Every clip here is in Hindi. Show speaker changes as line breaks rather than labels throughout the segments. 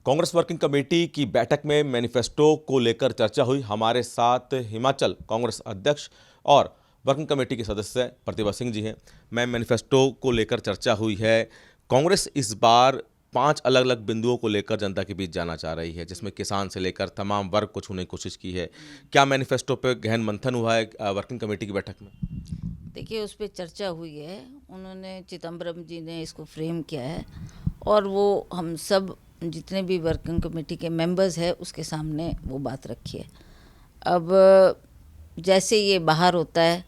कांग्रेस वर्किंग कमेटी की बैठक में मैनिफेस्टो को लेकर चर्चा हुई। हमारे साथ हिमाचल कांग्रेस अध्यक्ष और वर्किंग कमेटी के सदस्य प्रतिभा सिंह जी हैं। मैनिफेस्टो को लेकर चर्चा हुई है। कांग्रेस इस बार 5 अलग अलग बिंदुओं को लेकर जनता के बीच जाना चाह रही है, जिसमें किसान से लेकर तमाम वर्ग को छूने की कोशिश की है। क्या मैनिफेस्टो पर गहन मंथन हुआ है वर्किंग कमेटी की बैठक में?
देखिए, उस पर चर्चा हुई है। उन्होंने चिदम्बरम जी ने इसको फ्रेम किया है और वो हम सब जितने भी वर्किंग कमेटी के मेंबर्स हैं उसके सामने वो बात रखी है। अब जैसे ये बाहर होता है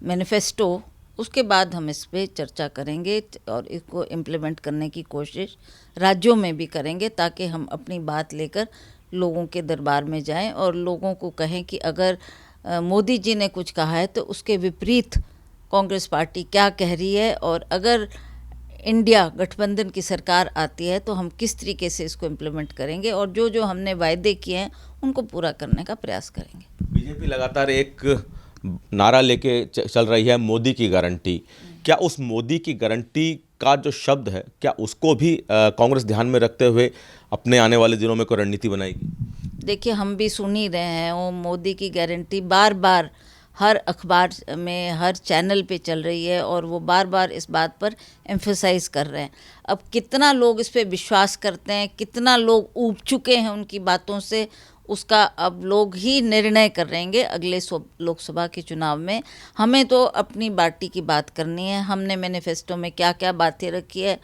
मैनिफेस्टो, उसके बाद हम इस पे चर्चा करेंगे और इसको इम्प्लीमेंट करने की कोशिश राज्यों में भी करेंगे, ताकि हम अपनी बात लेकर लोगों के दरबार में जाएं और लोगों को कहें कि अगर मोदी जी ने कुछ कहा है तो उसके विपरीत कांग्रेस पार्टी क्या कह रही है, और अगर इंडिया गठबंधन की सरकार आती है तो हम किस तरीके से इसको इम्प्लीमेंट करेंगे और जो जो हमने वायदे किए हैं उनको पूरा करने का प्रयास करेंगे।
बीजेपी लगातार एक नारा लेके चल रही है, मोदी की गारंटी। क्या उस मोदी की गारंटी का जो शब्द है, क्या उसको भी कांग्रेस ध्यान में रखते हुए अपने आने वाले दिनों में कोई रणनीति बनाएगी?
देखिए, हम भी सुन ही रहे हैं वो मोदी की गारंटी बार बार हर अखबार में, हर चैनल पे चल रही है और वो बार बार इस बात पर एम्फसाइज कर रहे हैं। अब कितना लोग इस पे विश्वास करते हैं, कितना लोग ऊब चुके हैं उनकी बातों से, उसका अब लोग ही निर्णय करेंगे अगले लोकसभा के चुनाव में। हमें तो अपनी पार्टी की बात करनी है। हमने मैनिफेस्टो में क्या क्या बातें रखी है,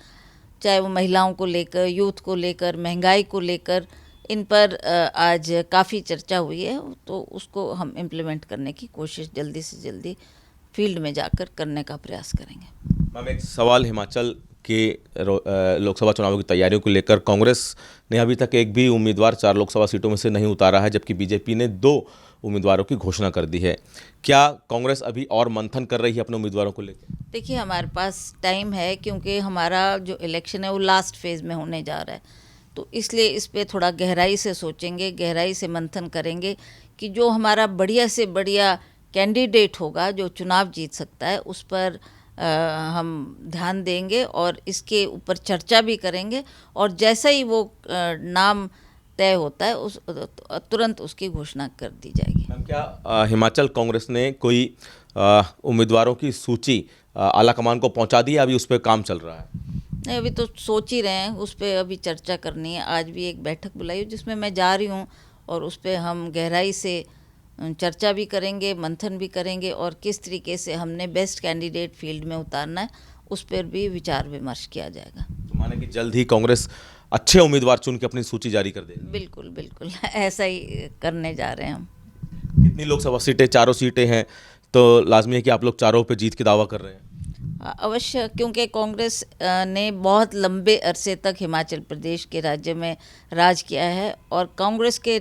चाहे वो महिलाओं को लेकर, यूथ को लेकर, महंगाई को लेकर, इन पर आज काफ़ी चर्चा हुई है, तो उसको हम इम्प्लीमेंट करने की कोशिश जल्दी से जल्दी फील्ड में जाकर करने का प्रयास करेंगे।
मैम, एक सवाल हिमाचल के लोकसभा चुनावों की तैयारियों को लेकर कांग्रेस ने अभी तक एक भी उम्मीदवार 4 लोकसभा सीटों में से नहीं उतारा है, जबकि बीजेपी ने 2 उम्मीदवारों की घोषणा कर दी है। क्या कांग्रेस अभी और मंथन कर रही है अपने उम्मीदवारों को लेकर?
देखिए, हमारे पास टाइम है, क्योंकि हमारा जो इलेक्शन है वो लास्ट फेज़ में होने जा रहा है, तो इसलिए इस पे थोड़ा गहराई से सोचेंगे, गहराई से मंथन करेंगे कि जो हमारा बढ़िया से बढ़िया कैंडिडेट होगा जो चुनाव जीत सकता है उस पर हम ध्यान देंगे और इसके ऊपर चर्चा भी करेंगे, और जैसा ही वो नाम तय होता है उस तुरंत उसकी घोषणा कर दी जाएगी।
मैम, क्या हिमाचल कांग्रेस ने कोई उम्मीदवारों की सूची आला कमान को पहुंचा दी है? अभी उस पर काम चल रहा है?
नहीं, अभी तो सोच ही रहे हैं, उस पर अभी चर्चा करनी है। आज भी एक बैठक बुलाई जिसमें मैं जा रही हूँ और उस पर हम गहराई से चर्चा भी करेंगे, मंथन भी करेंगे, और किस तरीके से हमने बेस्ट कैंडिडेट फील्ड में उतारना है उस पर भी विचार विमर्श किया जाएगा।
तो माने कि जल्द ही कांग्रेस अच्छे उम्मीदवार चुन के अपनी सूची जारी कर देगी?
बिल्कुल बिल्कुल ऐसा ही करने जा रहे हैं हम।
कितनी लोकसभा सीटें? 4 सीटें हैं, तो लाजमी है कि आप लोग चारों पे जीत के दावा कर रहे हैं।
अवश्य, क्योंकि कांग्रेस ने बहुत लंबे अरसे तक हिमाचल प्रदेश के राज्य में राज किया है और कांग्रेस के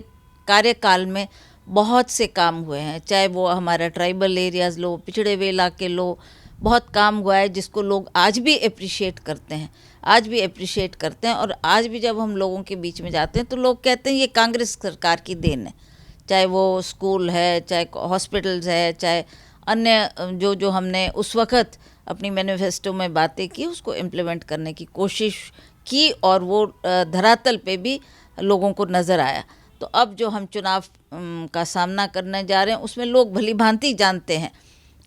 कार्यकाल में बहुत से काम हुए हैं, चाहे वो हमारा ट्राइबल एरियाज़ लो, पिछड़े हुए इलाके लो, बहुत काम हुआ है जिसको लोग आज भी अप्रिशिएट करते हैं, आज भी अप्रिशिएट करते हैं। और आज भी जब हम लोगों के बीच में जाते हैं तो लोग कहते हैं ये कांग्रेस सरकार की देन है, चाहे वो स्कूल है, चाहे हॉस्पिटल्स है, चाहे अन्य जो जो हमने उस वक़्त अपनी मैनिफेस्टो में बातें की उसको इम्प्लीमेंट करने की कोशिश की और वो धरातल पे भी लोगों को नज़र आया। तो अब जो हम चुनाव का सामना करने जा रहे हैं उसमें लोग भली भांति जानते हैं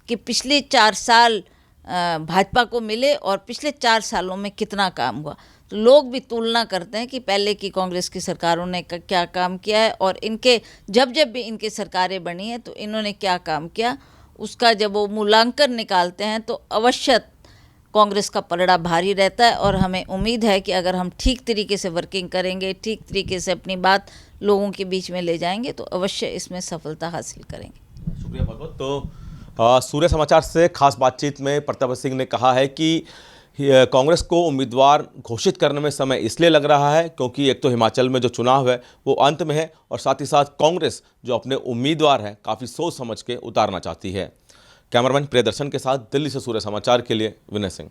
कि पिछले 4 साल भाजपा को मिले और पिछले 4 सालों में कितना काम हुआ। तो लोग भी तुलना करते हैं कि पहले की कांग्रेस की सरकारों ने क्या काम किया है और इनके जब जब भी इनकी सरकारें बनी हैं तो इन्होंने क्या काम किया, उसका जब वो मूल्यांकन निकालते हैं तो अवश्य कांग्रेस का पलड़ा भारी रहता है। और हमें उम्मीद है कि अगर हम ठीक तरीके से वर्किंग करेंगे, ठीक तरीके से अपनी बात लोगों के बीच में ले जाएंगे तो अवश्य इसमें सफलता हासिल करेंगे।
शुक्रिया बहुत बहुत। तो सूर्य समाचार से खास बातचीत में प्रतिभा सिंह ने कहा है कि कांग्रेस को उम्मीदवार घोषित करने में समय इसलिए लग रहा है क्योंकि एक तो हिमाचल में जो चुनाव है वो अंत में है, और साथ ही साथ कांग्रेस जो अपने उम्मीदवार हैं काफ़ी सोच समझ के उतारना चाहती है। कैमरामैन प्रियदर्शन के साथ दिल्ली से सूर्य समाचार के लिए विनय सिंह।